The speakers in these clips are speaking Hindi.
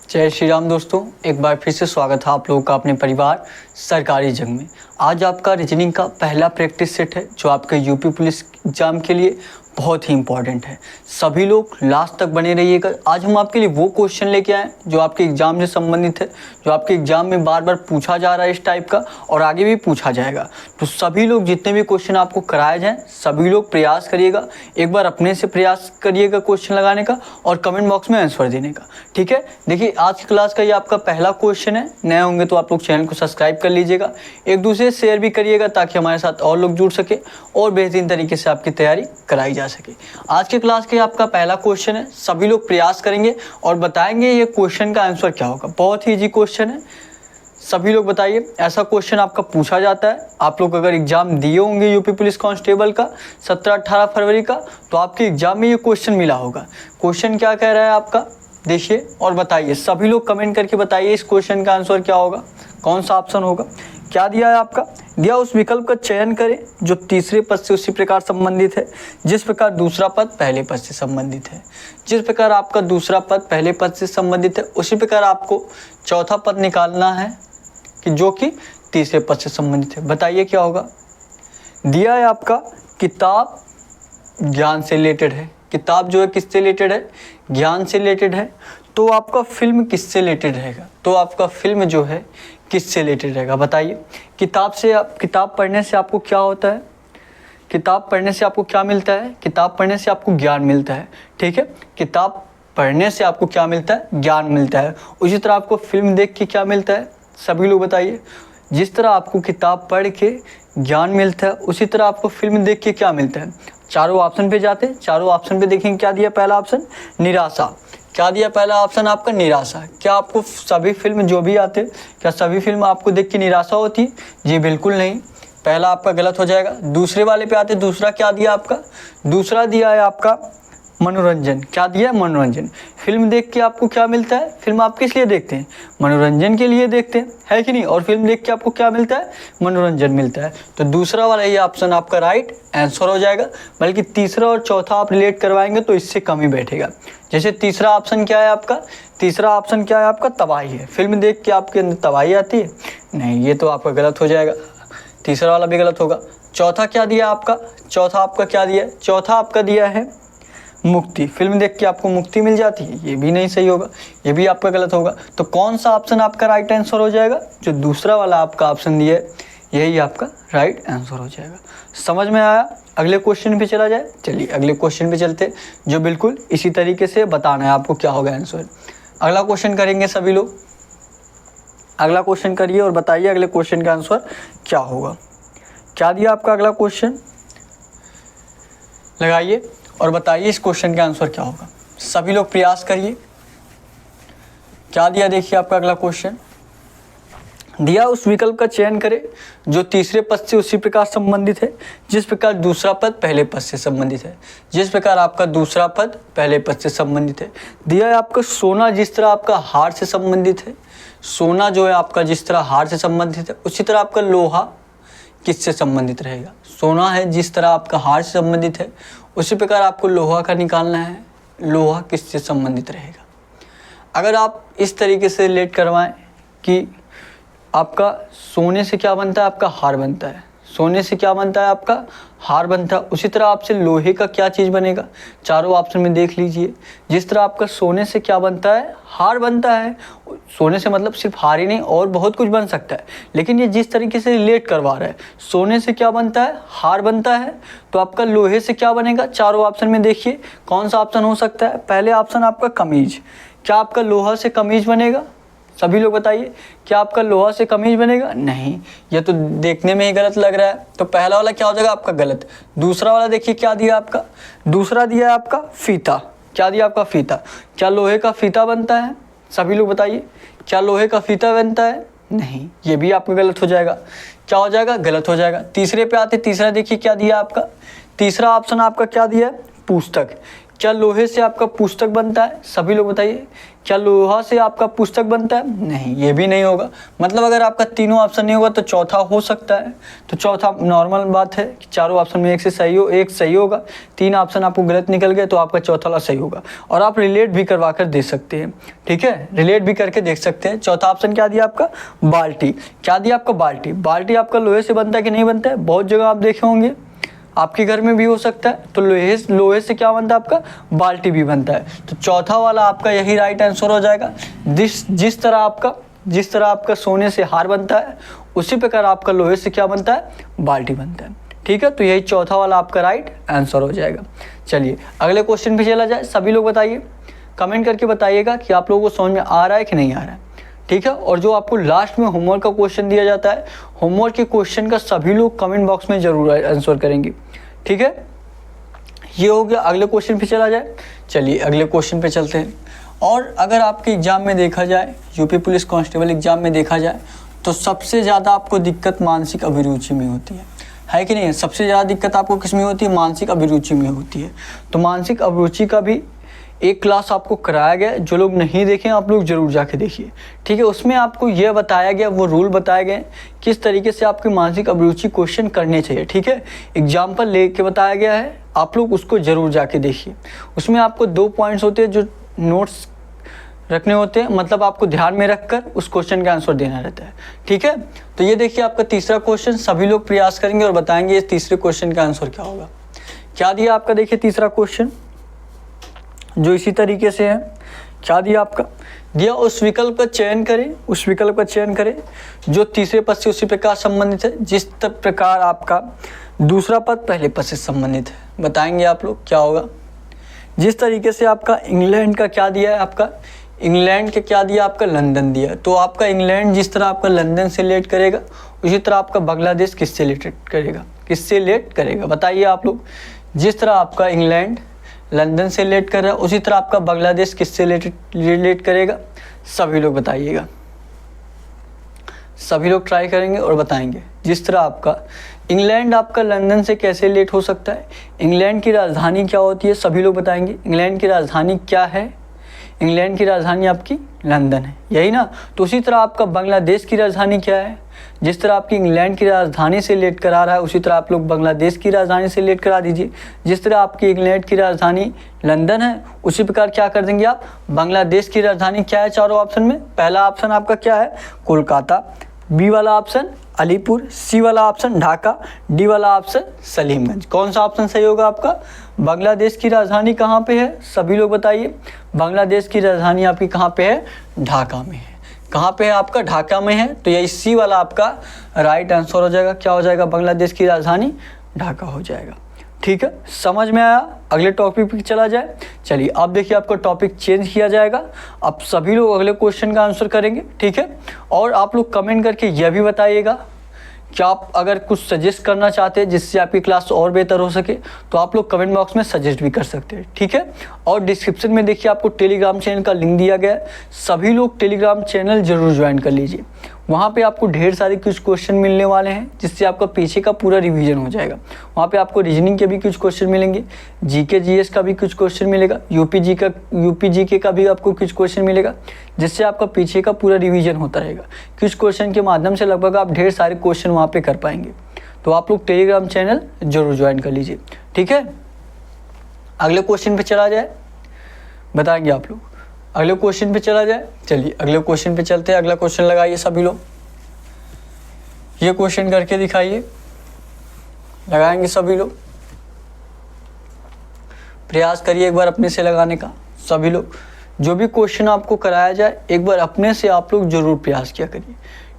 जय श्री राम दोस्तों, एक बार फिर से स्वागत है आप लोगों का अपने परिवार सरकारी जंग में। आज आपका रीजनिंग का पहला प्रैक्टिस सेट है जो आपके यूपी पुलिस एग्जाम के लिए बहुत ही इंपॉर्टेंट है। सभी लोग लास्ट तक बने रहिएगा। आज हम आपके लिए वो क्वेश्चन लेके आए जो आपके एग्जाम से संबंधित है, जो आपके एग्जाम में बार बार पूछा जा रहा है इस टाइप का, और आगे भी पूछा जाएगा। तो सभी लोग जितने भी क्वेश्चन आपको कराए जाएँ, सभी लोग प्रयास करिएगा। एक बार अपने से प्रयास करिएगा क्वेश्चन लगाने का और कमेंट बॉक्स में आंसर देने का, ठीक है। देखिए, आज की क्लास का ये आपका पहला क्वेश्चन है। नए होंगे तो आप लोग चैनल को सब्सक्राइब कर लीजिएगा, एक दूसरे से शेयर भी करिएगा ताकि हमारे साथ और लोग जुड़ सके और बेहतरीन तरीके से आपकी तैयारी कराई जा सके। आज के क्लास के आपका पहला क्वेश्चन है। सभी लोग प्रयास करेंगे और बताएंगे ये क्वेश्चन का आंसर क्या होगा। बहुत ही इजी क्वेश्चन है, सभी लोग बताइए। ऐसा क्वेश्चन आपका पूछा जाता है। आप लोग अगर एग्जाम दिए होंगे यूपी पुलिस कांस्टेबल का 17-18 फरवरी का, तो आपके एग्जाम में ये क्वेश्चन मिला होगा। क्वेश्चन क्या कह रहा है आपका, देखिए और बताइए। सभी लोग कमेंट करके बताइए इस क्वेश्चन का आंसर क्या होगा, कौन सा ऑप्शन होगा। क्या दिया है आपका, दिया उस विकल्प का चयन करें जो तीसरे पद से उसी प्रकार संबंधित है जिस प्रकार दूसरा पद पहले पद से संबंधित है। जिस प्रकार आपका दूसरा पद पहले पद से संबंधित है, उसी प्रकार आपको चौथा पद निकालना है कि जो कि तीसरे पद से संबंधित है। बताइए क्या होगा। दिया है आपका किताब ज्ञान से रिलेटेड है। किताब जो है किससे रिलेटेड है, ज्ञान से रिलेटेड है। तो आपका फिल्म किससे रिलेटेड रहेगा, तो आपका फिल्म जो है किससे रिलेटेड रहेगा। बताइए, किताब पढ़ने से आपको क्या होता है, किताब पढ़ने से आपको क्या मिलता है, किताब पढ़ने से आपको ज्ञान मिलता है, ठीक है। किताब पढ़ने से आपको क्या मिलता है, ज्ञान मिलता है। उसी तरह आपको फिल्म देख के क्या मिलता है, सभी लोग बताइए। जिस तरह आपको किताब पढ़ के ज्ञान मिलता है, उसी तरह आपको फिल्म देख के क्या मिलता है। चारों ऑप्शन पे जाते हैं, चारों ऑप्शन पे देखेंगे क्या दिया। पहला ऑप्शन निराशा, क्या दिया पहला ऑप्शन आपका निराशा। क्या आपको सभी फिल्म जो भी आते हैं, क्या सभी फिल्म आपको देख के निराशा होती है? जी बिल्कुल नहीं, पहला आपका गलत हो जाएगा। दूसरे वाले पे आते, दूसरा क्या दिया आपका, दूसरा दिया है आपका मनोरंजन। क्या दिया है, मनोरंजन। फिल्म देख के आपको क्या मिलता है, फिल्म आप किस लिए देखते हैं, मनोरंजन के लिए देखते हैं, है कि नहीं। और फिल्म देख के आपको क्या मिलता है, मनोरंजन मिलता है। तो दूसरा वाला ये ऑप्शन आपका राइट आंसर हो जाएगा। बल्कि तीसरा और चौथा आप रिलेट करवाएंगे तो इससे कम ही बैठेगा। जैसे तीसरा ऑप्शन क्या है आपका, तीसरा ऑप्शन क्या है आपका, तबाही है। फिल्म देख के आपके अंदर तबाही आती है, नहीं, ये तो आपका गलत हो जाएगा, तीसरा वाला भी गलत होगा। चौथा क्या दिया आपका, चौथा आपका क्या दिया है, चौथा आपका दिया है मुक्ति। फिल्म देख के आपको मुक्ति मिल जाती है, ये भी नहीं सही होगा, ये भी आपका गलत होगा। तो कौन सा ऑप्शन आपका राइट आंसर हो जाएगा, जो दूसरा वाला आपका ऑप्शन दिया है यही आपका राइट आंसर हो जाएगा। समझ में आया। अगले क्वेश्चन पे चला जाए। चलिए अगले क्वेश्चन पे चलते, जो बिल्कुल इसी तरीके से बताना है आपको क्या होगा आंसर। अगला क्वेश्चन करेंगे सभी लोग। अगला क्वेश्चन करिए और बताइए अगले क्वेश्चन का आंसर क्या होगा। क्या दिया आपका अगला क्वेश्चन, लगाइए और बताइए इस क्वेश्चन का आंसर क्या होगा। सभी लोग प्रयास करिए। क्या दिया देखिए आपका अगला क्वेश्चन, दिया उस विकल्प का चयन करें जो तीसरे पद से उसी प्रकार संबंधित है जिस प्रकार दूसरा पद पहले पद से संबंधित है। जिस प्रकार आपका दूसरा पद पहले पद से संबंधित है। दिया है आपका सोना जिस तरह आपका हार से संबंधित है, सोना जो है आपका जिस तरह हार से संबंधित है, उसी तरह आपका लोहा किससे संबंधित रहेगा। सोना है जिस तरह आपका हार से संबंधित है, उसी प्रकार आपको लोहा का निकालना है, लोहा किससे संबंधित रहेगा। अगर आप इस तरीके से रिलेट करवाएं कि आपका सोने से क्या बनता है, आपका हार बनता है, सोने से क्या बनता है, आपका हार बनता है, उसी तरह आपसे लोहे का क्या चीज़ बनेगा। चारों ऑप्शन में देख लीजिए। जिस तरह आपका सोने से क्या बनता है, हार बनता है। सोने से मतलब सिर्फ हार ही नहीं, और बहुत कुछ बन सकता है, लेकिन ये जिस तरीके से रिलेट करवा रहा है, सोने से क्या बनता है, हार बनता है, तो आपका लोहे से क्या बनेगा। चारों ऑप्शन में देखिए कौन सा ऑप्शन हो सकता है। पहले ऑप्शन आपका कमीज, क्या आपका लोहा से कमीज बनेगा, सभी लोग बताइए। क्या आपका लोहा से कमीज बनेगा, नहीं, ये तो देखने में ही गलत लग रहा है। तो पहला वाला क्या हो जाएगा आपका गलत। दूसरा वाला देखिए क्या दिया आपका, दूसरा दिया है आपका फीता। क्या दिया आपका फीता, क्या लोहे का फीता बनता है, सभी लोग बताइए। क्या लोहे का फीता बनता है, नहीं, ये भी आपका गलत हो जाएगा। क्या हो जाएगा, गलत हो जाएगा। तीसरे पे आते, तीसरा देखिए क्या दिया आपका, तीसरा ऑप्शन आपका क्या दिया है, पुस्तक। क्या लोहे से आपका पुस्तक बनता है? सभी लोग बताइए, क्या लोहा से आपका पुस्तक बनता है? नहीं, ये भी नहीं होगा। मतलब अगर आपका तीनों ऑप्शन नहीं होगा तो चौथा हो सकता है। तो चौथा नॉर्मल बात है कि चारों ऑप्शन में एक सही होगा। 3 ऑप्शन आपको गलत निकल गए तो आपका चौथा वाला सही होगा। और आप रिलेट भी करवा कर दे सकते हैं, ठीक है, रिलेट भी करके देख सकते हैं। चौथा ऑप्शन क्या दिया आपका? बाल्टी। क्या दिया आपका? बाल्टी। बाल्टी आपका लोहे से बनता है कि नहीं बनता है? बहुत जगह आप देखे होंगे, आपके घर में भी हो सकता है। तो लोहे से क्या बनता है आपका? बाल्टी भी बनता है। तो चौथा वाला आपका यही राइट आंसर हो जाएगा। जिस तरह आपका सोने से हार बनता है, उसी प्रकार आपका लोहे से क्या बनता है? बाल्टी बनता है, ठीक है। तो यही चौथा वाला आपका राइट आंसर हो जाएगा। चलिए अगले क्वेश्चन पे चला जाए। सभी लोग बताइए, कमेंट करके बताइएगा कि आप लोगों को समझ में आ रहा है कि नहीं आ रहा है, ठीक है। और जो आपको लास्ट में होमवर्क का क्वेश्चन दिया जाता है, होमवर्क के क्वेश्चन का सभी लोग कमेंट बॉक्स में जरूर आंसर करेंगे, ठीक है। ये हो गया। अगले क्वेश्चन पे चला जाए। चलिए अगले क्वेश्चन पे चलते हैं। और अगर आपके एग्जाम में देखा जाए, यूपी पुलिस कांस्टेबल एग्जाम में देखा जाए, तो सबसे ज़्यादा आपको दिक्कत मानसिक अभिरुचि में होती है कि नहीं? सबसे ज़्यादा दिक्कत आपको किस में होती है? मानसिक अभिरुचि में होती है। तो मानसिक अभिरुचि का भी एक क्लास आपको कराया गया है। जो लोग नहीं देखें आप लोग जरूर जाके देखिए, ठीक है। उसमें आपको यह बताया गया, वो रूल बताए गए किस तरीके से आपकी मानसिक अभिरुचि क्वेश्चन करने चाहिए, ठीक है। एग्जाम्पल लेके बताया गया है, आप लोग उसको जरूर जाके देखिए। उसमें आपको 2 पॉइंट्स होते हैं जो नोट्स रखने होते हैं, मतलब आपको ध्यान में रखकर उस क्वेश्चन का आंसर देना रहता है, ठीक है। तो ये देखिए आपका तीसरा क्वेश्चन, सभी लोग प्रयास करेंगे और बताएंगे इस तीसरे क्वेश्चन का आंसर क्या होगा। क्या दिया आपका? देखिए तीसरा क्वेश्चन जो इसी तरीके से है। क्या दिया आपका? दिया उस विकल्प का चयन करें जो तीसरे पद से उसी प्रकार संबंधित है जिस प्रकार आपका दूसरा पद पहले पद से संबंधित है। बताएंगे आप लोग क्या होगा। जिस तरीके से आपका इंग्लैंड का क्या दिया है, आपका इंग्लैंड के क्या दिया? आपका लंदन दिया। तो आपका इंग्लैंड जिस तरह आपका लंदन से रिलेट करेगा, उसी तरह आपका बांग्लादेश किससे रिलेट करेगा? बताइए आप लोग। जिस तरह आपका इंग्लैंड लंदन से रिलेट कर रहा है, उसी तरह आपका बांग्लादेश किससे रिलेट करेगा? सभी लोग बताइएगा, सभी लोग ट्राई करेंगे और बताएंगे। जिस तरह आपका इंग्लैंड आपका लंदन से कैसे रिलेट हो सकता है? इंग्लैंड की राजधानी क्या होती है? सभी लोग बताएंगे। इंग्लैंड की राजधानी क्या है? इंग्लैंड की राजधानी आपकी लंदन है, यही ना। तो उसी तरह आपका बांग्लादेश की राजधानी क्या है? जिस तरह आपकी इंग्लैंड की राजधानी से रिलेट करा रहा है, उसी तरह आप लोग बांग्लादेश की राजधानी से रिलेट करा दीजिए। जिस तरह आपकी इंग्लैंड की राजधानी लंदन है, उसी प्रकार क्या कर देंगे आप? बांग्लादेश की राजधानी क्या है चारों ऑप्शन में? पहला ऑप्शन आपका क्या है? कोलकाता। बी वाला ऑप्शन अलीपुर। सी वाला ऑप्शन ढाका। डी वाला ऑप्शन सलीमगंज। कौन सा ऑप्शन सही होगा आपका? बांग्लादेश की राजधानी कहाँ पे है? सभी लोग बताइए। बांग्लादेश की राजधानी आपकी कहाँ पे है? ढाका में है। कहाँ पे है आपका? ढाका में है। तो यही सी वाला आपका राइट आंसर हो जाएगा। क्या हो जाएगा? बांग्लादेश की राजधानी ढाका हो जाएगा, ठीक है। समझ में आया? अगले टॉपिक पे चला जाए। चलिए अब देखिए आपका टॉपिक चेंज किया जाएगा। अब सभी लोग अगले क्वेश्चन का आंसर करेंगे, ठीक है। और आप लोग कमेंट करके यह भी बताइएगा कि आप अगर कुछ सजेस्ट करना चाहते हैं जिससे आपकी क्लास और बेहतर हो सके, तो आप लोग कमेंट बॉक्स में सजेस्ट भी कर सकते हैं, ठीक है। और डिस्क्रिप्शन में देखिए आपको टेलीग्राम चैनल का लिंक दिया गया है। सभी लोग टेलीग्राम चैनल जरूर ज्वाइन कर लीजिए। वहाँ पे आपको ढेर सारे कुछ क्वेश्चन मिलने वाले हैं जिससे आपका पीछे का पूरा रिवीजन हो जाएगा। वहाँ पे आपको रीजनिंग के भी कुछ क्वेश्चन मिलेंगे, जीके जीएस का भी कुछ क्वेश्चन मिलेगा, यूपी जीके का भी आपको कुछ क्वेश्चन मिलेगा, जिससे आपका पीछे का पूरा रिवीजन होता रहेगा। कुछ क्वेश्चन के माध्यम से लगभग आप ढेर सारे क्वेश्चन वहाँ पे कर पाएंगे। तो आप लोग टेलीग्राम चैनल जरूर ज्वाइन कर लीजिए, ठीक है। अगले क्वेश्चन पे चला जाए, बताएंगे आप लोग। अगले क्वेश्चन पे चला जाए। चलिए अगले क्वेश्चन पे चलते हैं। अगला क्वेश्चन लगाइए सभी लोग। ये क्वेश्चन करके दिखाइए, लगाएंगे सभी लोग। प्रयास करिए एक बार अपने से लगाने का। सभी लोग जो भी क्वेश्चन आपको कराया जाए, एक बार अपने से आप लोग जरूर प्रयास किया करिए,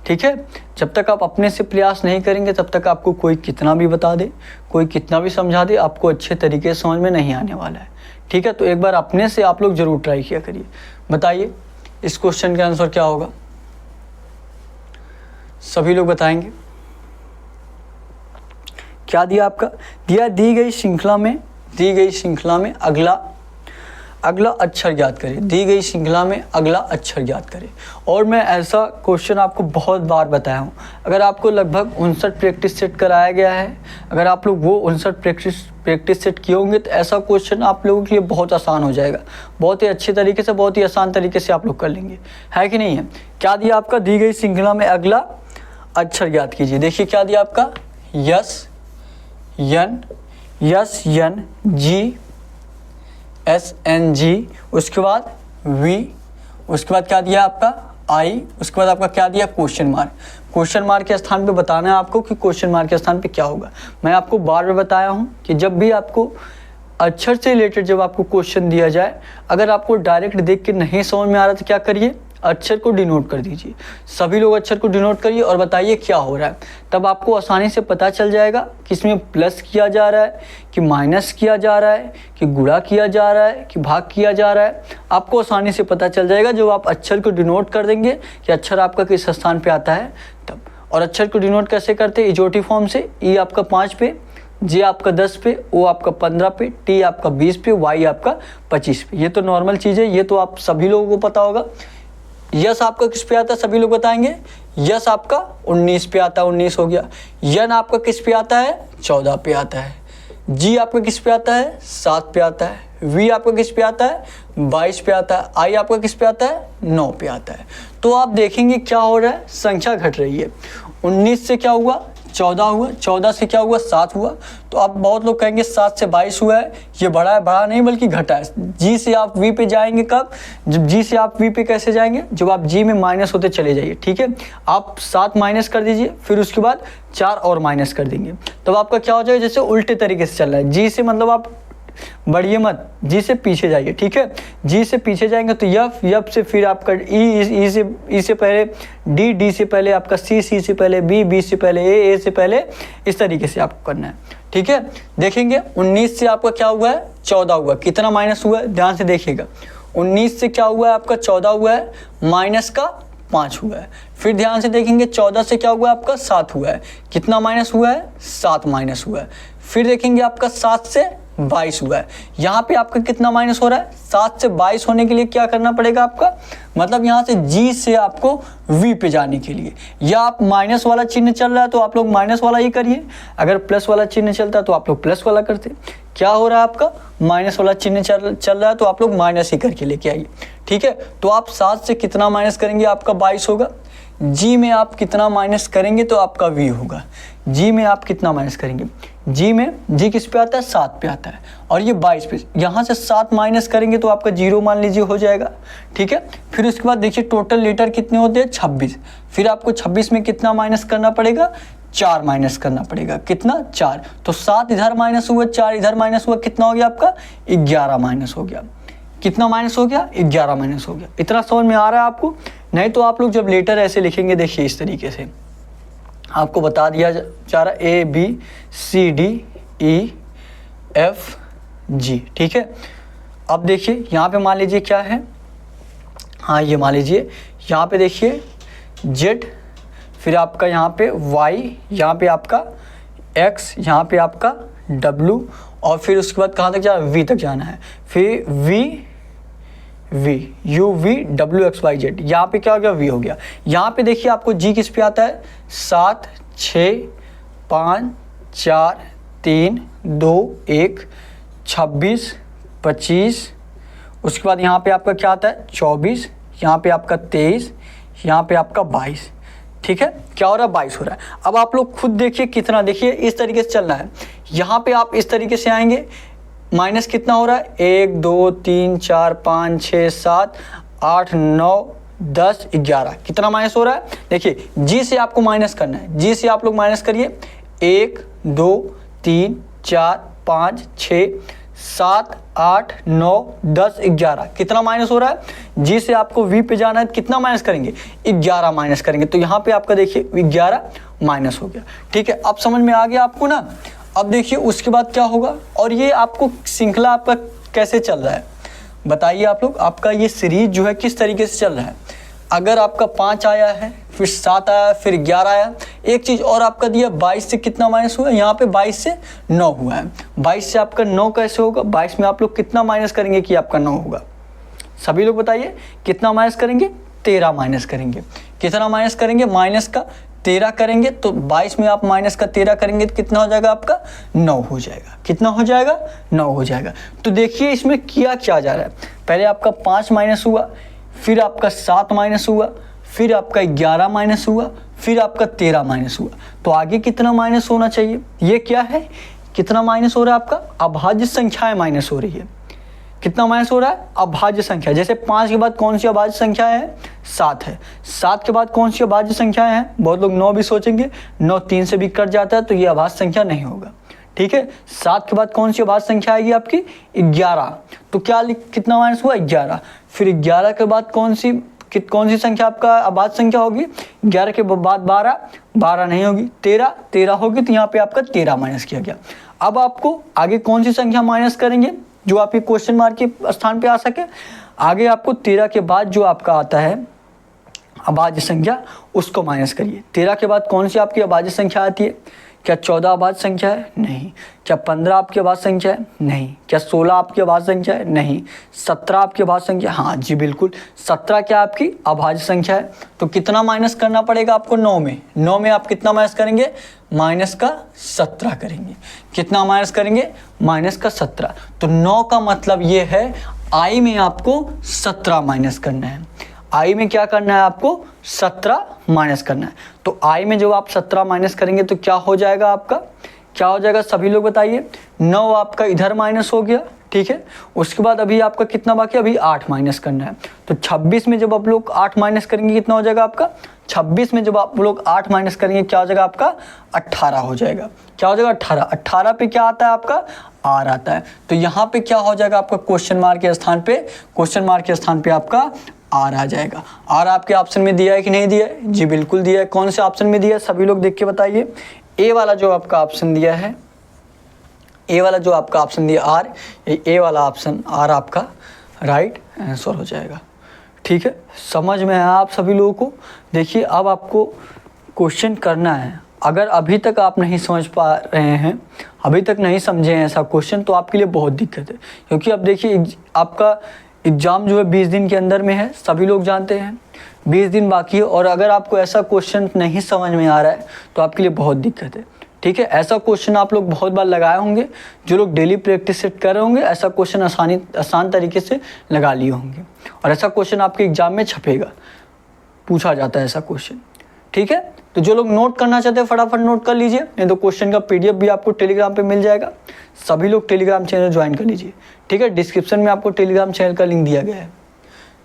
ठीक है। जब तक आप अपने से प्रयास नहीं करेंगे तब तक आपको कोई कितना भी बता दे, कोई कितना भी समझा दे, आपको अच्छे तरीके से समझ में नहीं आने वाला है, ठीक है। तो एक बार अपने से आप लोग जरूर ट्राई किया करिए। बताइए इस क्वेश्चन का आंसर क्या होगा? सभी लोग बताएंगे। क्या दिया आपका? दिया दी गई श्रृंखला में अगला अक्षर ज्ञात करें। दी गई श्रृंखला में अगला अक्षर ज्ञात करें। और मैं ऐसा क्वेश्चन आपको बहुत बार बताया हूँ। अगर आपको लगभग 59 प्रैक्टिस सेट कराया गया है, अगर आप लोग वो 59 प्रैक्टिस सेट किए होंगे तो ऐसा क्वेश्चन आप लोगों के लिए बहुत आसान हो जाएगा, बहुत ही अच्छे तरीके से, बहुत ही आसान तरीके से आप लोग कर लेंगे, है कि नहीं है। क्या दिया आपका, दी गई श्रृंखला में अगला अक्षर ज्ञात कीजिए। देखिए क्या दिया आपका, यस यन जी एस एन जी, उसके बाद वी, उसके बाद क्या दिया आपका आई, उसके बाद आपका क्या दिया क्वेश्चन मार्क। क्वेश्चन मार्क के स्थान पे बताना है आपको कि क्वेश्चन मार्क के स्थान पे क्या होगा। मैं आपको बार बार बताया हूँ कि जब भी आपको अक्षर से रिलेटेड जब आपको क्वेश्चन दिया जाए, अगर आपको डायरेक्ट देख के नहीं समझ में आ रहा तो क्या करिए, अक्षर को डिनोट कर दीजिए। सभी लोग अक्षर को डिनोट करिए और बताइए क्या हो रहा है, तब आपको आसानी से पता चल जाएगा कि इसमें प्लस किया जा रहा है कि माइनस किया जा रहा है कि गुणा किया जा रहा है कि भाग किया जा रहा है। आपको आसानी से पता चल जाएगा जब आप अक्षर को डिनोट कर देंगे कि अक्षर आपका किस स्थान पे आता है तब। और अक्षर को डिनोट कैसे करते हैं, इजोटी फॉर्म से। ई आपका 5 पे, जे आपका 10 पे, ओ आपका 15 पे, टी आपका 20 पे, वाई आपका 25 पे। ये तो नॉर्मल चीज़ है, ये तो आप सभी लोगों को पता होगा। यस आपका किस पे आता है, सभी लोग बताएंगे। यस आपका 19 पे आता है, 19 हो गया। यन आपका किस पे आता है, 14 पे आता है। जी आपका किस पे आता है, 7 पे आता है। वी आपका किस पे आता है, 22 पे आता है। आई आपका किस पे आता है, 9 पे आता है। तो आप देखेंगे क्या हो रहा है, संख्या घट रही है। 19 से क्या हुआ, 14 हुआ, 14 से क्या हुआ, 7 हुआ। तो आप बहुत लोग कहेंगे 7 से 22 हुआ है, ये बढ़ा है, बढ़ा नहीं बल्कि घटा है। जी से आप वी पे जाएंगे कब, जब जी से आप वी पे कैसे जाएंगे, जब आप जी में माइनस होते चले जाइए, ठीक है। आप 7 माइनस कर दीजिए, फिर उसके बाद 4 और माइनस कर देंगे, तब आपका क्या हो जाएगा, जैसे उल्टे तरीके से चल रहा है। जी से मतलब आप बढ़िए मत, जी से पीछे जाइए, ठीक है। जी से पीछे जाएंगे तो यफ से फिर आपका ई से पहले डी, डी से पहले आपका सी से पहले बी से पहले ए से पहले, इस तरीके से आपको करना है, ठीक है। देखेंगे 19 से आपका क्या हुआ है, 14 हुआ। कितना माइनस हुआ है, ध्यान से देखिएगा। 19 से क्या हुआ है आपका, 14 हुआ है, माइनस का 5 हुआ है। फिर ध्यान से देखेंगे 14 से क्या हुआ है आपका, 7 हुआ है। कितना माइनस हुआ है, 7 माइनस हुआ है। फिर देखेंगे आपका 7 से 22 हुआ है। यहाँ पे आपका कितना माइनस हो रहा है, 7 से 22 होने के लिए क्या करना पड़ेगा आपका, मतलब यहाँ से जी से आपको वी पे जाने के लिए, या आप माइनस वाला चिन्ह चल रहा है तो आप लोग माइनस वाला ही करिए, अगर प्लस वाला चिन्ह चलता है तो आप लोग प्लस वाला करते। क्या हो रहा है आपका, माइनस वाला चिन्ह चल रहा है तो आप लोग माइनस ही करके लेके आइए, ठीक है। तो आप 7 से कितना माइनस करेंगे, आपका 22 होगा। जी में आप कितना माइनस करेंगे तो आपका वी होगा। जी में आप कितना माइनस करेंगे, जी में जी किस पे आता है, 7 पे आता है, और ये 22 पे। यहाँ से 7 माइनस करेंगे तो आपका 0 मान लीजिए हो जाएगा, ठीक है। फिर उसके बाद देखिए टोटल लीटर कितने होते हैं, 26। फिर आपको 26 में कितना माइनस करना पड़ेगा, 4 माइनस करना पड़ेगा। कितना, 4। तो 7 इधर माइनस हुआ, 4 इधर माइनस हुआ, कितना हो गया आपका, 11 माइनस हो गया। कितना माइनस हो गया, 11 माइनस हो गया। इतना समझ में आ रहा है आपको। नहीं तो आप लोग जब लेटर ऐसे लिखेंगे, देखिए इस तरीके से आपको बता दिया जा रहा, A B C D E F G, ठीक है। अब देखिए यहाँ पे मान लीजिए क्या है, हाँ ये मान लीजिए यहाँ पे देखिए जेड, फिर आपका यहाँ पे वाई, यहाँ पे आपका एक्स, यहाँ पे आपका डब्लू, और फिर उसके बाद कहाँ तक जाना, वी तक जाना है। फिर V U V W X Y Z, यहाँ पे क्या हो गया, वी हो गया। यहाँ पे देखिए आपको जी किस पे आता है, 7 6 5 4 3 2 1 26 25, उसके बाद यहाँ पे आपका क्या आता है, 24, यहाँ पे आपका 23, यहाँ पे आपका 22, ठीक है। क्या हो रहा है, 22 हो रहा है। अब आप लोग खुद देखिए कितना, देखिए इस तरीके से चलना है। यहाँ पे आप इस तरीके से आएंगे, माइनस कितना हो रहा है, 1 2 3 4 5 6 7 8 9 10 11, कितना माइनस हो रहा है। देखिए जी से आपको माइनस करना है, जी से आप लोग माइनस करिए, 1 2 3 4 5 6 7 8 9 10 11, कितना माइनस हो रहा है। जी से आपको वी पे जाना है, कितना माइनस करेंगे, 11 माइनस करेंगे। तो यहाँ पे आपका देखिए 11 माइनस हो गया, ठीक है। अब समझ में आ गया आपको ना। अब देखिए उसके बाद क्या होगा, और ये आपको श्रृंखला आपका कैसे चल रहा है बताइए आप लोग। आपका ये सीरीज जो है किस तरीके से चल रहा है। अगर आपका 5 आया है, फिर 7 आया, फिर 11 आया। एक चीज़ और आपका दिया, 22 से कितना माइनस हुआ, यहाँ पे 22 से 9 हुआ है। 22 से आपका 9 कैसे होगा, 22 में आप लोग कितना माइनस करेंगे कि आपका 9 होगा, सभी लोग बताइए कितना माइनस करेंगे, 13 माइनस करेंगे। कितना माइनस करेंगे, माइनस का 13 करेंगे तो 22 में आप माइनस का 13 करेंगे तो कितना हो जाएगा आपका 9 हो जाएगा। कितना हो जाएगा 9 हो जाएगा। तो देखिए इसमें किया क्या जा रहा है, पहले आपका 5 माइनस हुआ, फिर आपका 7 माइनस हुआ, फिर आपका 11 माइनस हुआ, फिर आपका 13 माइनस हुआ। तो आगे कितना माइनस होना चाहिए, ये क्या है, कितना माइनस हो रहा है आपका, अभाज्य संख्याएं माइनस हो रही है। कितना माइनस हो रहा है, अभाज्य संख्या। जैसे 5 के बाद कौन सी अभाज्य संख्या है, 7 है। 7 के बाद कौन सी अभाज्य संख्याएं हैं, बहुत लोग 9 भी सोचेंगे, 9 3 से भी कट जाता है तो ये अभाज्य संख्या नहीं होगा। ठीक है, 7 के बाद कौन सी अभाज्य संख्या आएगी आपकी 11, तो क्या कितना माइनस हुआ 11। फिर 11 के बाद कौन सी संख्या आपका अभाज्य संख्या होगी, 11 के बाद 12 नहीं होगी, 13 होगी, तो यहाँ पे आपका 13 माइनस किया गया। अब आपको आगे कौन सी संख्या माइनस करेंगे जो आपके क्वेश्चन मार्क के स्थान पे आ सके, आगे आपको 13 के बाद जो आपका आता है अभाज्य संख्या उसको माइनस करिए। 13 के बाद कौन सी आपकी अभाज्य संख्या आती है, क्या 14 अभाज्य संख्या है, नहीं। क्या 15 आपकी अभाज्य संख्या है, नहीं। क्या 16 आपकी अभाज्य संख्या है, नहीं। 17 आपकी अभाज्य संख्या, हाँ जी बिल्कुल 17 क्या आपकी अभाज्य संख्या है। तो कितना माइनस करना पड़ेगा आपको 9 में, 9 में आप कितना माइनस करेंगे, माइनस का 17 करेंगे। कितना माइनस करेंगे, माइनस का 17। तो 9 का मतलब ये है आई में आपको 17 माइनस करना है। आई में क्या करना है आपको 17 माइनस करना है। तो आई में जब आप 17 माइनस करेंगे तो क्या हो जाएगा आपका, क्या हो जाएगा सभी लोग बताइए, 9 आपका इधर माइनस हो गया। ठीक है, उसके बाद अभी आपका कितना बाकी, अभी 8 माइनस करना है। तो 26 में जब आप लोग 8 माइनस करेंगे कितना हो जाएगा आपका, 26 में जब आप लोग 8 माइनस करेंगे क्या हो जाएगा आपका 18 हो जाएगा। क्या हो जाएगा 18। 18 पे क्या आता है आपका आर आता है। तो यहाँ पे क्या हो जाएगा आपका क्वेश्चन मार्क के स्थान पे, क्वेश्चन मार्क के स्थान पे आपका आर आ जाएगा। आर आपके ऑप्शन में दिया है कि नहीं दिया है, जी बिल्कुल दिया है। कौन से ऑप्शन में दिया है सभी लोग देख के बताइए। ए वाला जो आपका ऑप्शन दिया है, ए वाला जो आपका ऑप्शन दिया आर, ए वाला ऑप्शन आर आपका राइट आंसर हो जाएगा। ठीक है, समझ में है आप सभी लोगों को। देखिए अब आपको क्वेश्चन करना है, अगर अभी तक आप नहीं समझ पा रहे हैं, अभी तक नहीं समझे हैं ऐसा क्वेश्चन, तो आपके लिए बहुत दिक्कत है। क्योंकि अब देखिए आपका एग्ज़ाम जो है 20 दिन के अंदर में है, सभी लोग जानते हैं 20 दिन बाकी है। और अगर आपको ऐसा क्वेश्चन नहीं समझ में आ रहा है तो आपके लिए बहुत दिक्कत है। ठीक है, ऐसा क्वेश्चन आप लोग बहुत बार लगाए होंगे, जो लोग डेली प्रैक्टिस सेट कर रहे होंगे ऐसा क्वेश्चन आसान तरीके से लगा लिए होंगे। और ऐसा क्वेश्चन आपके एग्जाम में छपेगा, पूछा जाता है ऐसा क्वेश्चन। ठीक है, तो जो लोग नोट करना चाहते हैं फटाफट नोट कर लीजिए, नहीं तो क्वेश्चन का पीडीएफ भी आपको टेलीग्राम पे मिल जाएगा। सभी लोग टेलीग्राम चैनल ज्वाइन कर लीजिए। ठीक है, डिस्क्रिप्शन में आपको टेलीग्राम चैनल का लिंक दिया गया है।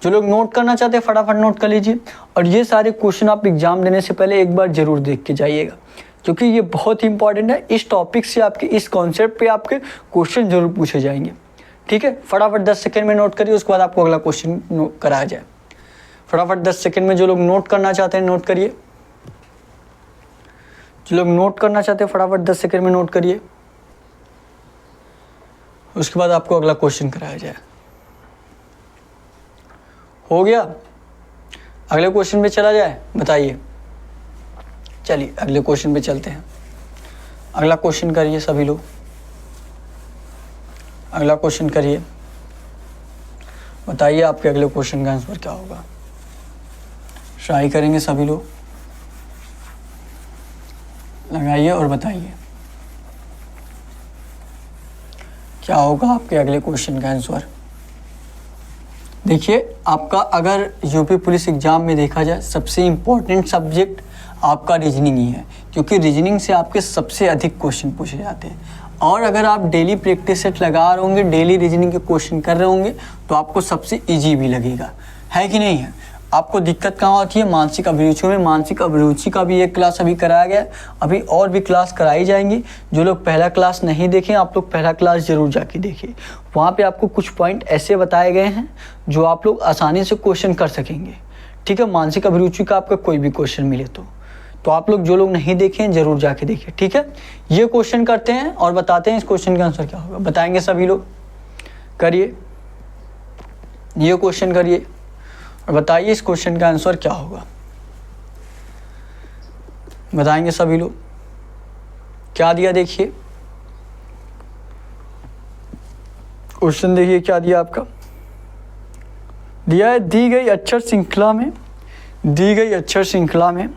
जो लोग नोट करना चाहते हैं फटाफट नोट कर लीजिए। और ये सारे क्वेश्चन आप एग्जाम देने से पहले एक बार जरूर देख के जाइएगा, क्योंकि ये बहुत ही इंपॉर्टेंट है। इस टॉपिक से आपके इस कॉन्सेप्ट पे आपके क्वेश्चन जरूर पूछे जाएंगे। ठीक है, फटाफट 10 सेकेंड में नोट करिए, उसके बाद आपको अगला क्वेश्चन कराया जाए। फटाफट 10 सेकेंड में जो लोग नोट करना चाहते हैं नोट करिए। जो लोग नोट करना चाहते हैं फटाफट 10 सेकेंड में नोट करिए, उसके बाद आपको अगला क्वेश्चन कराया जाए। हो गया, अगले क्वेश्चन पे चला जाए, बताइए। चलिए अगले क्वेश्चन पे चलते हैं। अगला क्वेश्चन करिए सभी लोग, अगला क्वेश्चन करिए, बताइए आपके अगले क्वेश्चन का आंसर क्या होगा। ट्राई करेंगे सभी लोग, लगाइए और बताइए क्या होगा आपके अगले क्वेश्चन का आंसर। देखिए आपका अगर यूपी पुलिस एग्जाम में देखा जाए सबसे इम्पोर्टेंट सब्जेक्ट आपका रीजनिंग ही है, क्योंकि रीजनिंग से आपके सबसे अधिक क्वेश्चन पूछे जाते हैं। और अगर आप डेली प्रैक्टिस सेट लगा रहे होंगे, डेली रीजनिंग के क्वेश्चन कर रहे होंगे, तो आपको सबसे इजी भी लगेगा, है कि नहीं है। आपको दिक्कत कहाँ होती है, मानसिक अभिरुचियों में। मानसिक अभिरुचि का भी एक क्लास अभी कराया गया है, अभी और भी क्लास कराई जाएंगी। जो लोग पहला क्लास नहीं देखें, आप लोग पहला क्लास जरूर जाके देखिए। वहाँ पे आपको कुछ पॉइंट ऐसे बताए गए हैं जो आप लोग आसानी से क्वेश्चन कर सकेंगे। ठीक है, मानसिक अभिरुचि का आपका कोई भी क्वेश्चन मिले तो आप लोग जो लोग नहीं देखें जरूर जाके देखिए। ठीक है, ये क्वेश्चन करते हैं और बताते हैं इस क्वेश्चन का आंसर क्या होगा। बताएंगे सभी लोग, करिए ये क्वेश्चन करिए और बताइए इस क्वेश्चन का आंसर क्या होगा। बताएंगे सभी लोग, क्या दिया देखिए क्वेश्चन, देखिए क्या दिया आपका। दिया है दी गई अक्षर श्रृंखला में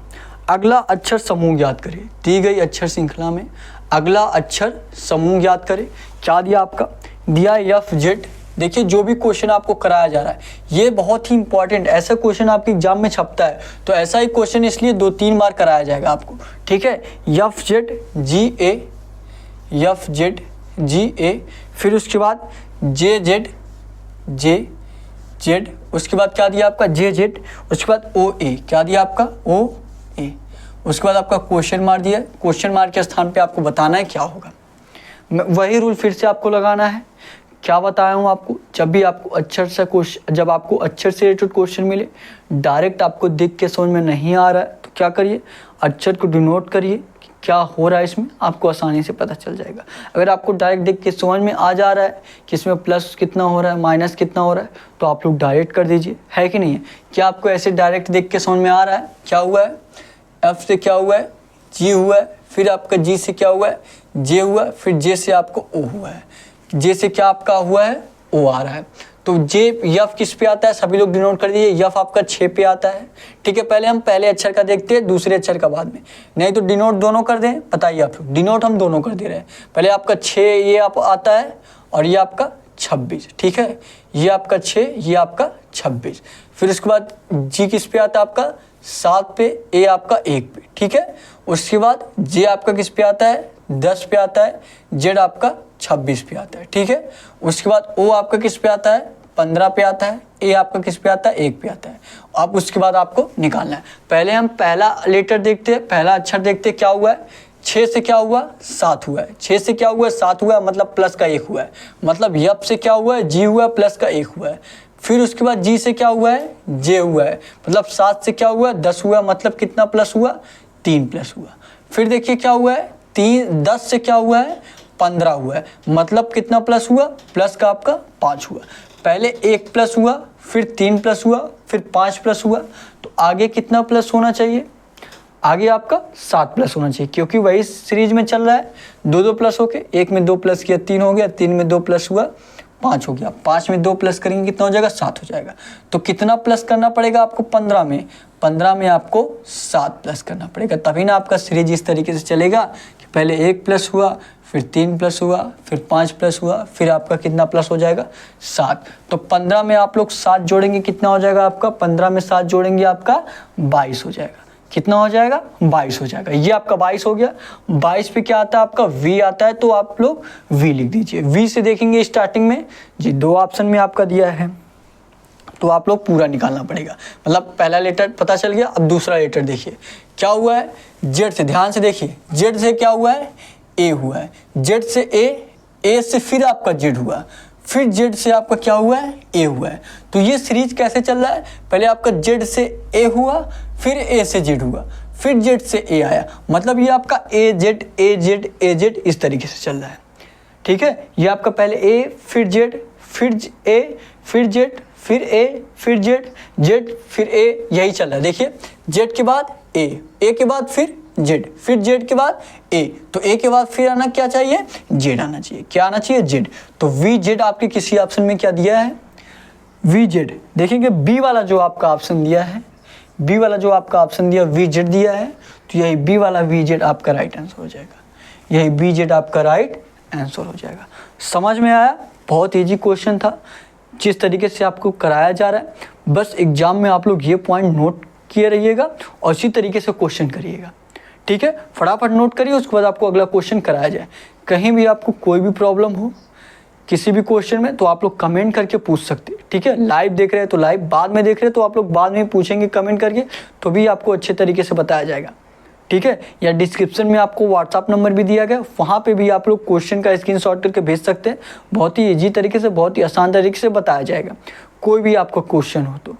अगला अक्षर समूह याद करें। दी गई अक्षर श्रृंखला में अगला अक्षर समूह याद करें। क्या दिया आपका, दिया एफ जेड। देखिए जो भी क्वेश्चन आपको कराया जा रहा है ये बहुत ही इंपॉर्टेंट, ऐसा क्वेश्चन आपके एग्जाम में छपता है तो ऐसा ही क्वेश्चन इसलिए 2-3 बार कराया जाएगा आपको, ठीक है। एफ जेड जी ए, एफ जेड जी ए, फिर उसके बाद जे जेड, जे जेड, उसके बाद क्या दिया आपका जे जेड, उसके बाद ओ ए, क्या दिया आपका ओ ए, उसके बाद आपका क्वेश्चन मार्क दिया, क्वेश्चन मार्क के स्थान पे आपको बताना है क्या होगा। वही रूल फिर से आपको लगाना है। क्या बताया हूँ आपको, जब भी आपको अक्षर से क्वेश्चन, जब आपको अक्षर से रिलेटेड क्वेश्चन मिले, डायरेक्ट आपको देख के समझ में नहीं आ रहा है तो क्या करिए, अक्षर को डिनोट करिए कि क्या हो रहा है इसमें, आपको आसानी से पता चल जाएगा। अगर आपको डायरेक्ट देख के समझ में आ जा रहा है कि इसमें प्लस कितना हो रहा है, माइनस कितना हो रहा है, तो आप लोग डायरेक्ट कर दीजिए, है कि नहीं है। क्या आपको ऐसे डायरेक्ट देख के समझ में आ रहा है, क्या हुआ है, एफ से क्या हुआ है, जी हुआ है, फिर आपका जी से क्या हुआ है, जे हुआ है, फिर जे से आपको ओ हुआ है, जे से क्या आपका हुआ है, ओ आ रहा है। तो जे यफ किस पे आता है, सभी लोग डिनोट कर दीजिए, यफ आपका 6 पे आता है, ठीक है। पहले हम पहले अक्षर का देखते हैं, दूसरे अक्षर का बाद में, नहीं तो डिनोट दोनों कर दें, बताइए आप लोग, डिनोट हम दोनों कर दे रहे हैं। पहले आपका 6 ये आप आता है और ये आपका 26, ठीक है, ये आपका 6, ये आपका 26। फिर उसके बाद जी किस पे आता है आपका 7 पे, ए आपका 1 पे, ठीक है। उसके बाद जे आपका किस पे आता है 10 पे आता है, जेड आपका 26 पे आता है, ठीक है। उसके बाद ओ आपका किस पे आता है 15 पे आता है, ए आपका किस पे आता है 1 पे आता है। अब उसके बाद आपको निकालना है। पहले हम पहला लेटर देखते हैं, पहला अक्षर देखते हैं क्या हुआ है, 6 से क्या हुआ 7 हुआ है, 6 से क्या हुआ है 7 हुआ है, मतलब प्लस का 1 हुआ है, मतलब यप से क्या हुआ है जी हुआ है, प्लस का 1 हुआ है। फिर उसके बाद जी से क्या हुआ है जे हुआ है, मतलब 7 से क्या हुआ है 10 हुआ, मतलब कितना प्लस हुआ 3 प्लस हुआ। फिर देखिए क्या हुआ है 10 से क्या हुआ है 15 हुआ है, मतलब कितना प्लस हुआ, प्लस का आपका 5 हुआ। पहले 1 प्लस हुआ, फिर 3 प्लस हुआ, फिर 5 प्लस हुआ, तो आगे कितना प्लस होना चाहिए, आगे आपका 7 प्लस होना चाहिए, क्योंकि वही सीरीज में चल रहा है। 2 प्लस होके, 1 में 2 प्लस किया 3 हो गया, 3 में 2 प्लस हुआ 5 हो गया, 5 में 2 प्लस करेंगे कितना हो जाएगा 7 हो जाएगा। तो कितना प्लस करना पड़ेगा आपको 15 में आपको 7 प्लस करना पड़ेगा, तभी ना आपका सीरीज इस तरीके से चलेगा कि पहले 1 प्लस हुआ, फिर 3 प्लस हुआ, फिर 5 प्लस हुआ, फिर आपका कितना प्लस हो जाएगा 7। तो 15 में आप लोग 7 जोड़ेंगे कितना हो जाएगा आपका, 15 में 7 जोड़ेंगे आपका 22 हो जाएगा। कितना हो जाएगा 22 हो जाएगा, ये आपका 22 हो गया। 22 पे क्या आता है आपका V आता है, तो आप लोग V लिख दीजिए। V से देखेंगे स्टार्टिंग में जी 2 ऑप्शन में आपका दिया है, तो आप लोग पूरा निकालना पड़ेगा। मतलब पहला लेटर पता चल गया, अब दूसरा लेटर देखिए क्या हुआ है जेड से, ध्यान से देखिए, जेड से क्या हुआ है ए हुआ है, जेड से ए से फिर आपका जेड हुआ, फिर जेड से आपका क्या हुआ है ए हुआ है। तो ये सीरीज कैसे चल रहा है, पहले आपका जेड से ए हुआ, फिर ए से जेड हुआ, फिर जेड से ए आया, मतलब ये आपका A Z A Z A Z इस तरीके से चल रहा है, ठीक है। ये आपका पहले ए फिर जेड फिर ए फिर जेड फिर ए फिर जेड जेड फिर ए, यही चल रहा है। देखिए जेड के बाद ए के बाद फिर जेड के बाद ए, तो ए के बाद फिर आना क्या चाहिए जेड आना चाहिए, क्या आना चाहिए जेड। तो वी जेड आपके किसी ऑप्शन में क्या दिया है वी जेड। देखेंगे बी वाला जो आपका ऑप्शन दिया है, बी वाला जो आपका ऑप्शन दिया वी जेड दिया है, तो यही बी वाला वी जेड आपका राइट आंसर हो जाएगा, यही बी जेड आपका राइट आंसर हो जाएगा। समझ में आया, बहुत इजी क्वेश्चन था जिस तरीके से आपको कराया जा रहा है। बस एग्जाम में आप लोग ये पॉइंट नोट किए रहिएगा और इसी तरीके से क्वेश्चन करिएगा, ठीक है। फटाफट नोट करिए, उसके बाद आपको अगला क्वेश्चन कराया जाए। कहीं भी आपको कोई भी प्रॉब्लम हो किसी भी क्वेश्चन में, तो आप लोग कमेंट करके पूछ सकते हैं, ठीक है। लाइव देख रहे हैं तो लाइव, बाद में देख रहे हैं तो आप लोग बाद में पूछेंगे कमेंट करके, तो भी आपको अच्छे तरीके से बताया जाएगा, ठीक है। या डिस्क्रिप्शन में आपको व्हाट्सअप नंबर भी दिया गया, वहाँ पे भी आप लोग क्वेश्चन का स्क्रीनशॉट करके भेज सकते हैं। बहुत ही ईजी तरीके से, बहुत ही आसान तरीके से बताया जाएगा। कोई भी आपका क्वेश्चन हो तो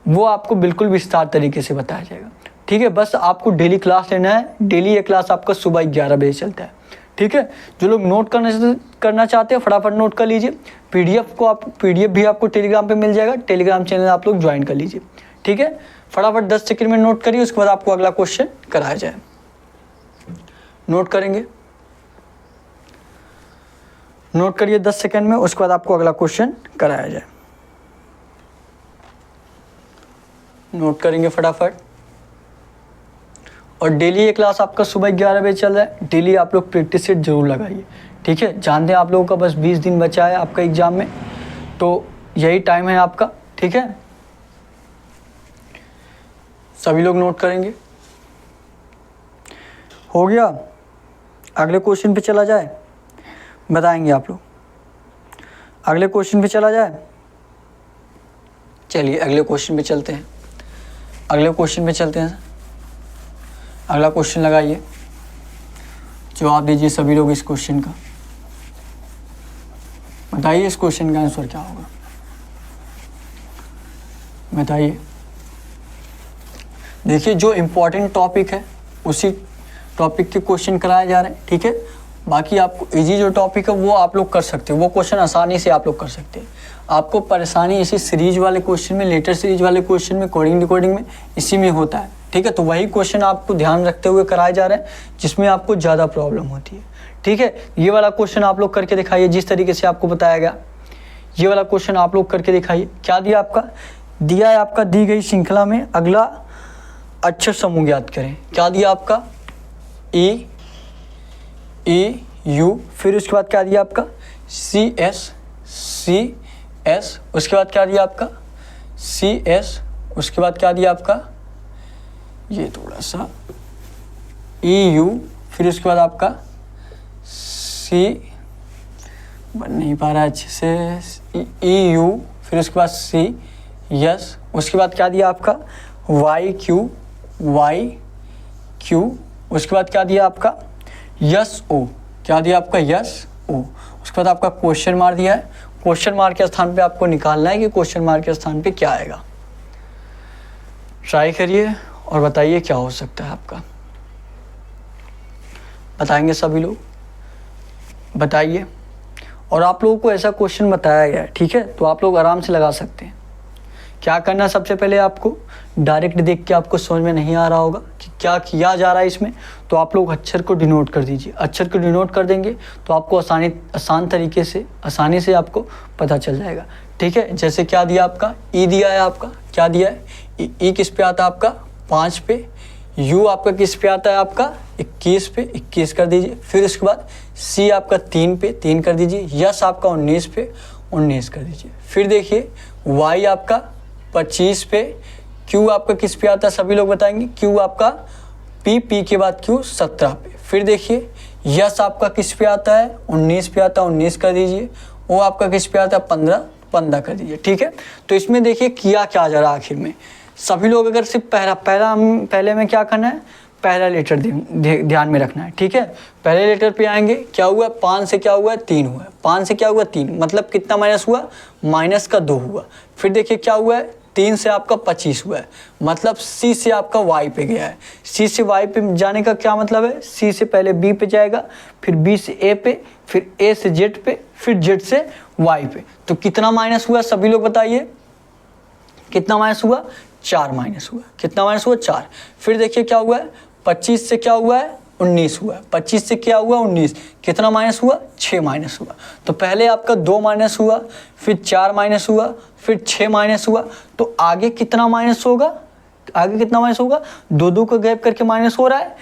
वो आपको बिल्कुल विस्तार तरीके से बताया जाएगा, ठीक है। बस आपको डेली क्लास लेना है, डेली ये क्लास आपका सुबह 11 बजे चलता है, ठीक है। जो लोग नोट करना चाहते हैं फटाफट नोट कर लीजिए। पीडीएफ भी आपको टेलीग्राम पे मिल जाएगा, टेलीग्राम चैनल आप लोग ज्वाइन कर लीजिए, ठीक है। फटाफट 10 सेकंड में नोट करिए, उसके बाद आपको अगला क्वेश्चन कराया जाए। नोट करेंगे, नोट करिए 10 सेकंड में, उसके बाद आपको अगला क्वेश्चन कराया जाए। नोट करेंगे फटाफट, और डेली ये क्लास आपका सुबह 11 बजे चल रहा है। डेली आप लोग प्रैक्टिस सेट जरूर लगाइए, ठीक है। जानते हैं आप लोगों का बस 20 दिन बचा है आपका एग्ज़ाम में, तो यही टाइम है आपका, ठीक है। सभी लोग नोट करेंगे। हो गया, अगले क्वेश्चन पे चला जाए, बताएंगे आप लोग। अगले क्वेश्चन पे चला जाए, चलिए अगले क्वेश्चन पे चलते हैं। अगले क्वेश्चन पे चलते हैं। अगला क्वेश्चन लगाइए, जवाब दीजिए सभी लोग इस क्वेश्चन का। बताइए इस क्वेश्चन का आंसर क्या होगा, बताइए। देखिए जो इम्पोर्टेंट टॉपिक है उसी टॉपिक के क्वेश्चन कराए जा रहे हैं, ठीक है। बाकी आपको इजी जो टॉपिक है वो आप लोग कर सकते हो, वो क्वेश्चन आसानी से आप लोग कर सकते हैं। आपको परेशानी इसी सीरीज वाले क्वेश्चन में, लेटर सीरीज वाले क्वेश्चन में, कोडिंग डिकोडिंग में, इसी में होता है, ठीक है। तो वही क्वेश्चन आपको ध्यान रखते हुए कराए जा रहे हैं जिसमें आपको ज़्यादा प्रॉब्लम होती है, ठीक है। ये वाला क्वेश्चन आप लोग करके दिखाइए जिस तरीके से आपको बताया गया। ये वाला क्वेश्चन आप लोग करके दिखाइए। क्या दिया आपका, दिया है आपका दी गई श्रृंखला में अगला अक्षर समूह ज्ञात करें। क्या दिया आपका, ए यू, फिर उसके बाद क्या दिया आपका सी एस, उसके बाद क्या दिया आपका सी एस, उसके बाद क्या दिया आपका ये थोड़ा सा ई यू, फिर उसके बाद आपका सी बन नहीं पा रहा है अच्छे से, ई यू, फिर उसके बाद सी यस, उसके बाद क्या दिया आपका वाई क्यू, उसके बाद क्या दिया आपका यस ओ, क्या दिया आपका यस ओ, उसके बाद आपका क्वेश्चन मार्क दिया है। क्वेश्चन मार्क के स्थान पे आपको निकालना है कि क्वेश्चन मार्क के स्थान पे क्या आएगा। ट्राई करिए और बताइए क्या हो सकता है आपका, बताएंगे सभी लोग, बताइए। और आप लोगों को ऐसा क्वेश्चन बताया गया है, ठीक है, तो आप लोग आराम से लगा सकते हैं। क्या करना, सबसे पहले आपको डायरेक्ट देख के आपको समझ में नहीं आ रहा होगा कि क्या किया जा रहा है इसमें, तो आप लोग अक्षर को डिनोट कर दीजिए। अक्षर को डिनोट कर देंगे तो आपको आसान तरीके से, आसानी से आपको पता चल जाएगा, ठीक है। जैसे क्या दिया आपका ई दिया है, आपका क्या दिया है ई किस पे आता है आपका 5 पे, यू आपका किस पे आता है आपका 21 पे, 21 कर दीजिए। फिर उसके बाद सी आपका 3 पे, 3 कर दीजिए। यस आपका 19 पे, 19 कर दीजिए। फिर देखिए वाई आपका 25 पे, क्यू आपका किस पे आता है सभी लोग बताएंगे, क्यू आपका पी के बाद क्यू 17 पे। फिर देखिए यस आपका किस पे आता है 19 पे आता है, 19 कर दीजिए। ओ आपका किस पे आता है 15 कर दीजिए, ठीक है। तो इसमें देखिए किया क्या जा रहा है आखिर में, सभी लोग अगर सिर्फ पहले में क्या करना है, पहला लेटर ध्यान में रखना है, ठीक है। पहले लेटर पे आएंगे, क्या हुआ 5 से क्या हुआ 3 हुआ, 5 से क्या हुआ 3, मतलब कितना माइनस हुआ, माइनस का 2 हुआ। फिर देखिए क्या हुआ है 3 से आपका 25 हुआ है, मतलब सी से आपका वाई पे गया है। सी से वाई पे जाने का क्या मतलब है, सी से पहले बी पे जाएगा, फिर बी से ए पे, फिर ए से जेड पे, फिर जेड से वाई पे। तो कितना माइनस हुआ सभी लोग बताइए, कितना माइनस हुआ 4 माइनस हुआ, कितना माइनस हुआ 4। फिर देखिए क्या हुआ है 25 से क्या हुआ है 19 हुआ, 25 से क्या हुआ 19, कितना माइनस हुआ 6 माइनस हुआ। तो पहले आपका 2 माइनस हुआ, फिर 4 माइनस हुआ, फिर 6 माइनस हुआ। तो आगे कितना माइनस होगा, आगे कितना माइनस होगा, 2 का गैप करके माइनस हो रहा है,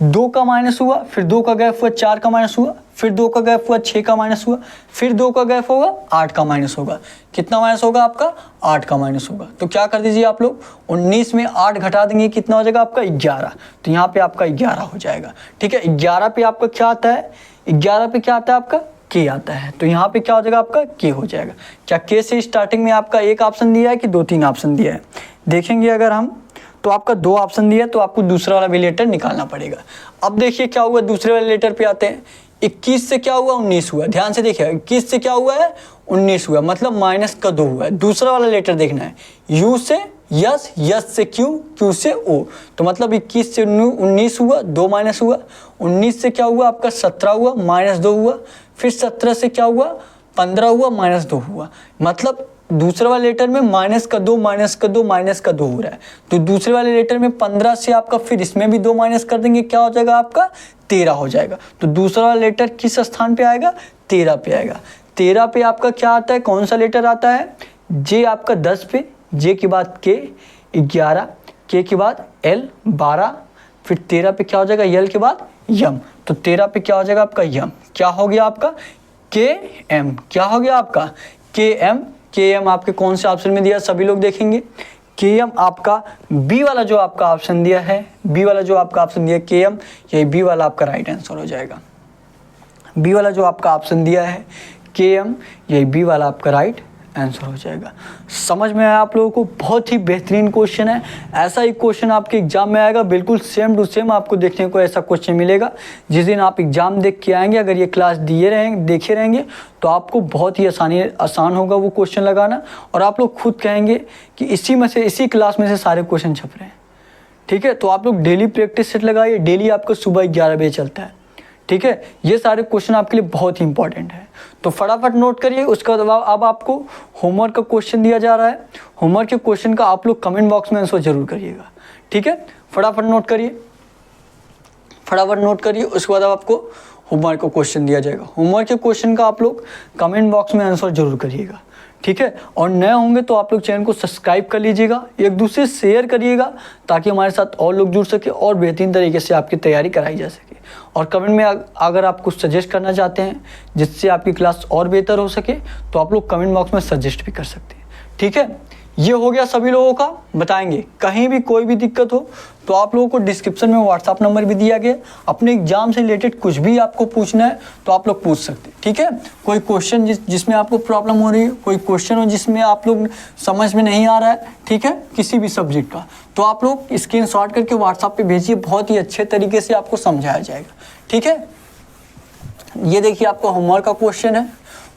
2 का माइनस हुआ, फिर 2 का गैप हुआ 4 का माइनस हुआ, फिर 2 का गैप हुआ 6 का माइनस हुआ, फिर 2 का गैप होगा 8 का माइनस होगा। कितना माइनस होगा आपका 8 का माइनस होगा। तो क्या कर दीजिए आप लोग 19 में 8 घटा देंगे, कितना हो जाएगा आपका 11। तो यहाँ पे आपका 11 हो जाएगा, ठीक है। 11 पे आपका क्या आता है, 11 पे क्या आता है आपका के आता है, तो यहाँ पे क्या हो जाएगा आपका के हो जाएगा। क्या के से स्टार्टिंग में आपका एक ऑप्शन दिया है कि 2-3 ऑप्शन दिया है, देखेंगे अगर हम तो आपका 2 ऑप्शन दिया है, तो आपको दूसरा वाला भी लेटर निकालना पड़ेगा। अब देखिए क्या हुआ, दूसरे वाले लेटर पे आते हैं। 21 से क्या हुआ 19 हुआ, ध्यान से देखिए 21 से क्या हुआ है 19 हुआ, मतलब माइनस का 2 हुआ है। दूसरा वाला लेटर देखना है, यू से यस, यस से क्यू, क्यू से ओ। तो मतलब 21 से 19 हुआ, 2 माइनस हुआ। 19 से क्या हुआ आपका 17 हुआ, माइनस 2 हुआ। फिर 17 से क्या हुआ 15 हुआ, माइनस 2 हुआ। मतलब दूसरे वाले लेटर में माइनस का 2 माइनस का 2 माइनस का 2 हो रहा है। तो दूसरे वाले लेटर में 15 से आपका फिर इसमें भी 2 माइनस कर देंगे, क्या हो जाएगा आपका 13 हो जाएगा। तो दूसरा वाला लेटर किस स्थान पे आएगा 13 पे आएगा। 13 पे आपका क्या आता है, कौन सा लेटर आता है, जे आपका 10 पे, जे के बाद के 11, के बाद एल 12, फिर 13 पे क्या हो जाएगा, यल के बाद यम, तो 13 पे क्या हो जाएगा आपका यम, क्या हो गया आपका के एम, क्या हो गया आपका के एम। के एम आपके कौन से ऑप्शन में दिया, सभी लोग देखेंगे। के एम आपका बी वाला जो आपका ऑप्शन दिया है, बी वाला जो आपका ऑप्शन दिया के एम, यही बी वाला आपका राइट आंसर हो जाएगा। बी वाला जो आपका ऑप्शन दिया है के एम, यही बी वाला आपका राइट आंसर हो जाएगा। समझ में आया आप लोगों को, बहुत ही बेहतरीन क्वेश्चन है। ऐसा ही क्वेश्चन आपके एग्जाम में आएगा, बिल्कुल सेम टू सेम आपको देखने को ऐसा क्वेश्चन मिलेगा। जिस दिन आप एग्जाम देख के आएंगे, अगर ये क्लास देखे रहेंगे तो आपको बहुत ही आसान होगा वो क्वेश्चन लगाना, और आप लोग खुद कहेंगे कि इसी क्लास में से सारे क्वेश्चन छप रहे हैं। ठीक है, तो आप लोग डेली प्रैक्टिस सेट लगाइए, डेली आपको सुबह 11 बजे चलता है। ठीक है, ये सारे क्वेश्चन आपके लिए बहुत ही इंपॉर्टेंट है, तो फटाफट नोट करिए। उसके बाद अब आपको होमवर्क का क्वेश्चन दिया जा रहा है। होमवर्क के क्वेश्चन का आप लोग कमेंट बॉक्स में आंसर जरूर करिएगा। ठीक है, फटाफट नोट करिए, फटाफट नोट करिए। उसके बाद अब आपको होमवर्क का क्वेश्चन दिया जाएगा। होमवर्क के क्वेश्चन का आप लोग कमेंट बॉक्स में आंसर जरूर करिएगा। ठीक है, और नए होंगे तो आप लोग चैनल को सब्सक्राइब कर लीजिएगा, एक दूसरे शेयर करिएगा, ताकि हमारे साथ और लोग जुड़ सके और बेहतरीन तरीके से आपकी तैयारी कराई जा सके। और कमेंट में अगर आप कुछ सजेस्ट करना चाहते हैं जिससे आपकी क्लास और बेहतर हो सके, तो आप लोग कमेंट बॉक्स में सजेस्ट भी कर सकते हैं। ठीक है, ये हो गया सभी लोगों का। बताएंगे कहीं भी कोई भी दिक्कत हो तो आप लोगों को डिस्क्रिप्शन में व्हाट्सअप नंबर भी दिया गया। अपने एग्जाम से रिलेटेड कुछ भी आपको पूछना है तो आप लोग पूछ सकते हैं। ठीक है, कोई क्वेश्चन जिसमें आपको प्रॉब्लम हो रही है, कोई क्वेश्चन हो जिसमें आप लोग समझ में नहीं आ रहा है, ठीक है, किसी भी सब्जेक्ट का, तो आप लोग स्क्रीनशॉट करके व्हाट्सएप पे भेजिए, बहुत ही अच्छे तरीके से आपको समझाया जाएगा। ठीक है, ये देखिए आपका होमवर्क का क्वेश्चन है।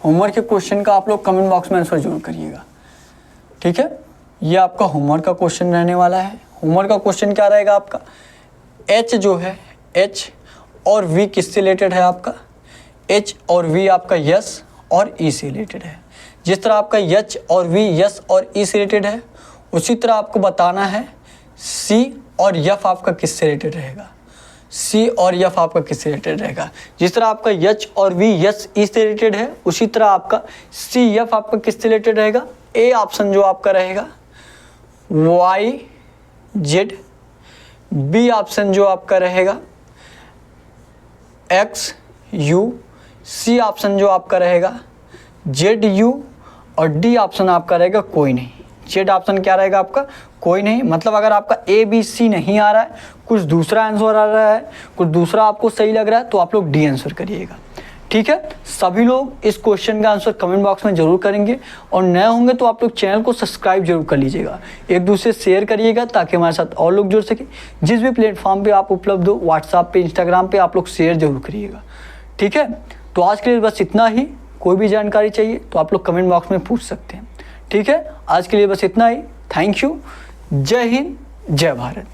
होमवर्क के क्वेश्चन का आप लोग कमेंट बॉक्स में आंसर जरूर करिएगा। ठीक है, ये आपका होमवर्क का क्वेश्चन रहने वाला है। होमवर्क का क्वेश्चन क्या रहेगा आपका, एच जो है, एच और वी किससे रिलेटेड है आपका, एच और वी आपका यस और ई से रिलेटेड है। जिस तरह आपका एच और वी यस और ई से रिलेटेड है, उसी तरह आपको बताना है सी और एफ आपका किससे रिलेटेड रहेगा, सी और एफ आपका किससे रिलेटेड रहेगा। जिस तरह आपका एच और वी यस ई से रिलेटेड है, उसी तरह आपका सी एफ आपका किससे रिलेटेड रहेगा, ए ऑप्शन जो आपका रहेगा वाई जेड, बी ऑप्शन जो आपका रहेगा एक्स यू, सी ऑप्शन जो आपका रहेगा जेड यू, और डी ऑप्शन आपका रहेगा कोई नहीं। जेड ऑप्शन क्या रहेगा आपका, कोई नहीं। मतलब अगर आपका ए बी सी नहीं आ रहा है, कुछ दूसरा आंसर आ रहा है, कुछ दूसरा आपको सही लग रहा है, तो आप लोग डी आंसर करिएगा। ठीक है, सभी लोग इस क्वेश्चन का आंसर कमेंट बॉक्स में जरूर करेंगे, और नए होंगे तो आप लोग चैनल को सब्सक्राइब जरूर कर लीजिएगा, एक दूसरे शेयर करिएगा ताकि हमारे साथ और लोग जुड़ सके। जिस भी प्लेटफॉर्म पे आप उपलब्ध हो, व्हाट्सएप पे, इंस्टाग्राम पे, आप लोग शेयर जरूर करिएगा। ठीक है, तो आज के लिए बस इतना ही। कोई भी जानकारी चाहिए तो आप लोग कमेंट बॉक्स में पूछ सकते हैं। ठीक है, आज के लिए बस इतना ही। थैंक यू, जय हिंद, जय भारत।